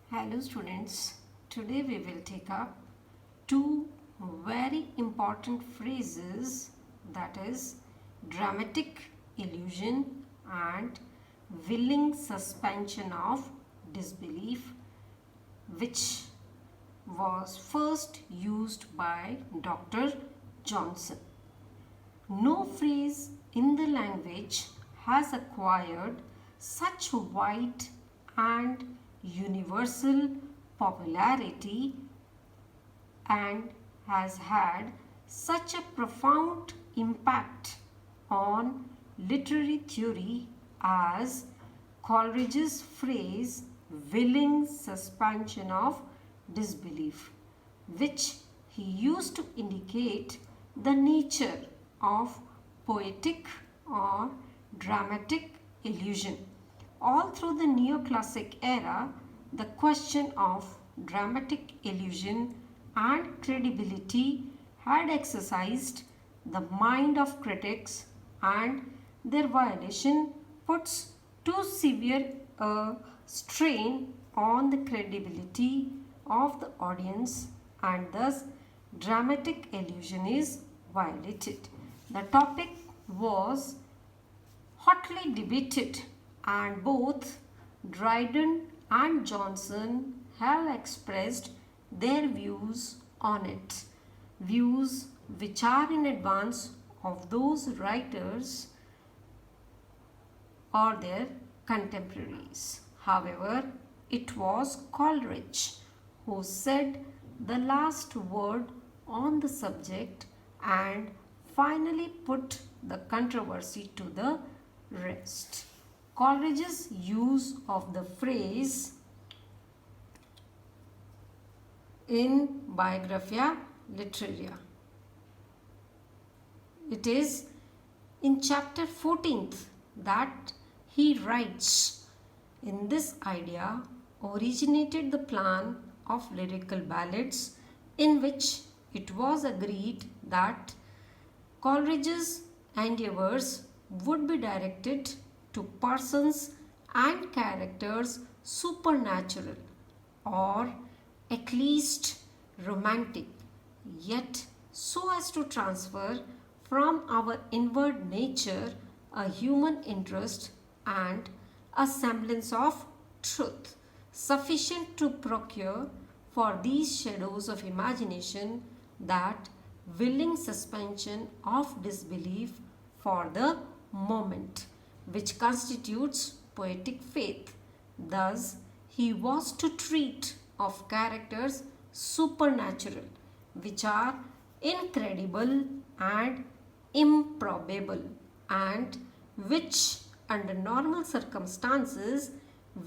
Hello students, today we will take up two very important phrases, that is dramatic illusion and willing suspension of disbelief, which was first used by Dr. Johnson. No phrase in the language has acquired such wide and universal popularity and has had such a profound impact on literary theory as Coleridge's phrase willing suspension of disbelief, which he used to indicate the nature of poetic or dramatic illusion. All through the neoclassic era, the question of dramatic illusion and credibility had exercised the mind of critics, and their violation puts too severe a strain on the credibility of the audience, and thus dramatic illusion is violated. The topic was hotly debated, and both Dryden and Johnson have expressed their views on it, views which are in advance of those writers or their contemporaries. However, it was Coleridge who said the last word on the subject and finally put the controversy to the rest. Coleridge's use of the phrase in Biographia Literaria. It is in chapter 14th that he writes, in this idea originated the plan of lyrical ballads, in which it was agreed that Coleridge's endeavors would be directed to persons and characters supernatural or at least romantic, yet so as to transfer from our inward nature a human interest and a semblance of truth sufficient to procure for these shadows of imagination that willing suspension of disbelief for the moment, which constitutes poetic faith. Thus, he was to treat of characters supernatural, which are incredible and improbable, and which under normal circumstances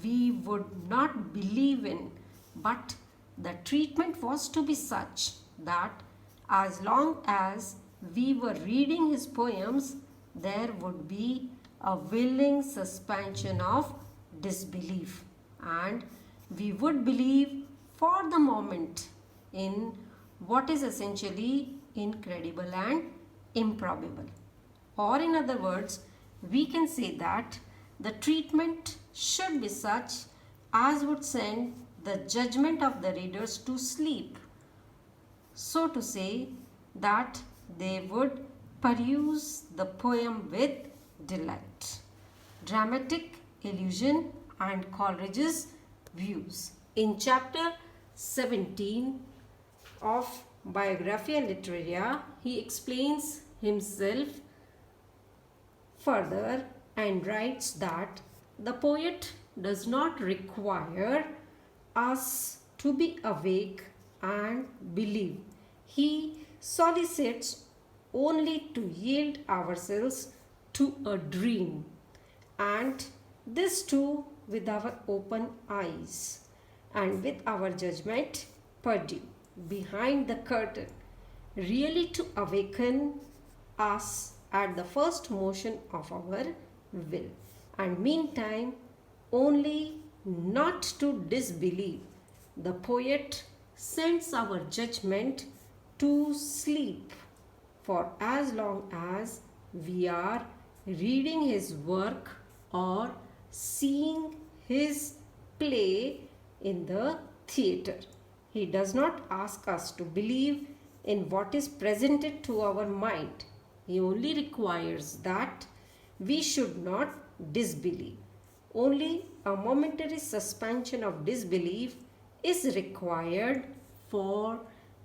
we would not believe in, but the treatment was to be such that as long as we were reading his poems, there would be a willing suspension of disbelief, and we would believe for the moment in what is essentially incredible and improbable. Or in other words, we can say that the treatment should be such as would send the judgment of the readers to sleep, so to say, that they would peruse the poem with delight. Dramatic illusion and Coleridge's views. In chapter 17 of Biographia Literaria, he explains himself further and writes that the poet does not require us to be awake and believe. He solicits only to yield ourselves to a dream, and this too with our open eyes and with our judgment perdue behind the curtain, really to awaken us at the first motion of our will, and meantime only not to disbelieve. The poet sends our judgment to sleep for as long as we are reading his work or seeing his play in the theatre. He does not ask us to believe in what is presented to our mind. He only requires that we should not disbelieve. Only a momentary suspension of disbelief is required for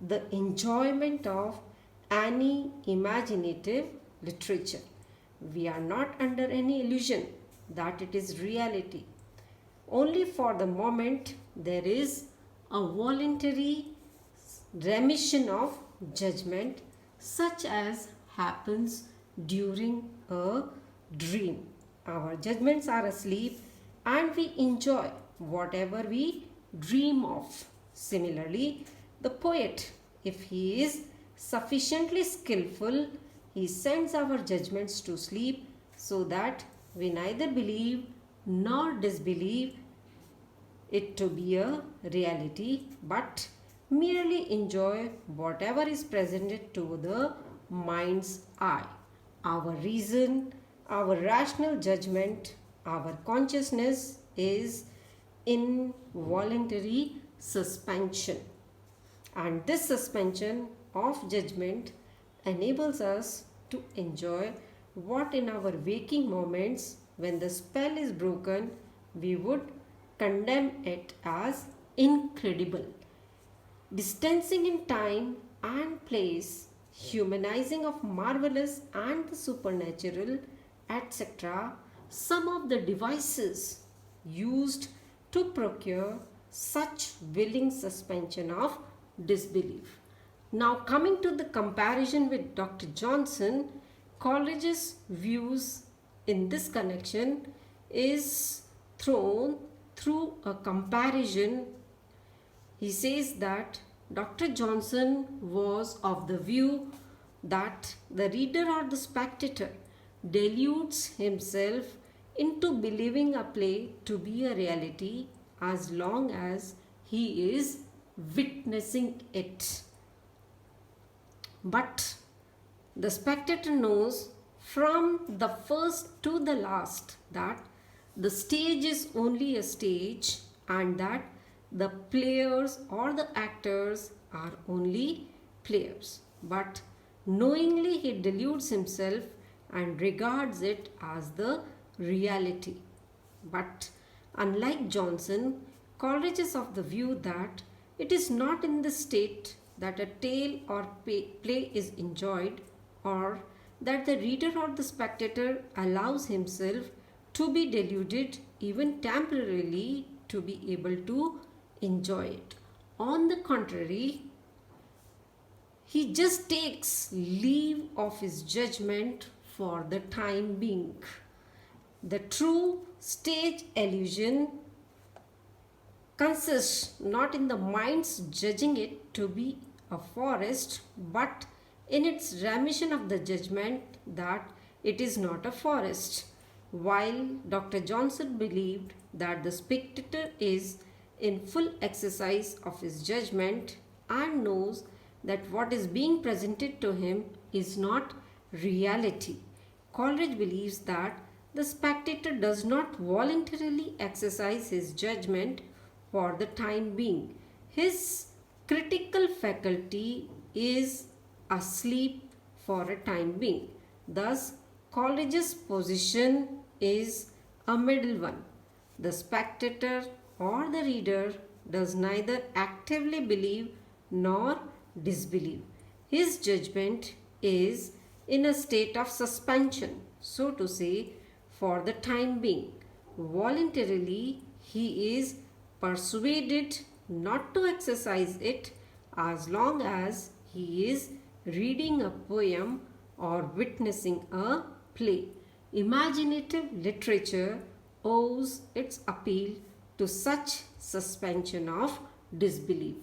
the enjoyment of any imaginative literature. We are not under any illusion that it is reality. Only for the moment there is a voluntary remission of judgment, such as happens during a dream. Our judgments are asleep and we enjoy whatever we dream of. Similarly, the poet, if he is sufficiently skillful, he sends our judgments to sleep so that we neither believe nor disbelieve it to be a reality, but merely enjoy whatever is presented to the mind's eye. Our reason, our rational judgment, our consciousness is in voluntary suspension. And this suspension of judgment enables us to enjoy what in our waking moments, when the spell is broken, we would condemn it as incredible. Distancing in time and place, humanizing of marvelous and the supernatural, etc., some of the devices used to procure such willing suspension of disbelief. Now, coming to the comparison with Dr. Johnson, Coleridge's views in this connection is thrown through a comparison. He says that Dr. Johnson was of the view that the reader or the spectator deludes himself into believing a play to be a reality as long as he is witnessing it. But the spectator knows from the first to the last that the stage is only a stage and that the players or the actors are only players. But knowingly he deludes himself and regards it as the reality. But unlike Johnson, Coleridge is of the view that it is not in the state that a tale or play is enjoyed, or that the reader or the spectator allows himself to be deluded even temporarily to be able to enjoy it. On the contrary, he just takes leave of his judgment for the time being. The true stage illusion consists not in the mind's judging it to be a forest, but in its remission of the judgment that it is not a forest. While Dr. Johnson believed that the spectator is in full exercise of his judgment and knows that what is being presented to him is not reality, Coleridge believes that the spectator does not voluntarily exercise his judgment for the time being. His critical faculty is asleep for a time being. Thus, Coleridge's position is a middle one. The spectator or the reader does neither actively believe nor disbelieve. His judgment is in a state of suspension, so to say, for the time being. Voluntarily, he is persuaded not to exercise it as long as he is reading a poem or witnessing a play. Imaginative literature owes its appeal to such suspension of disbelief.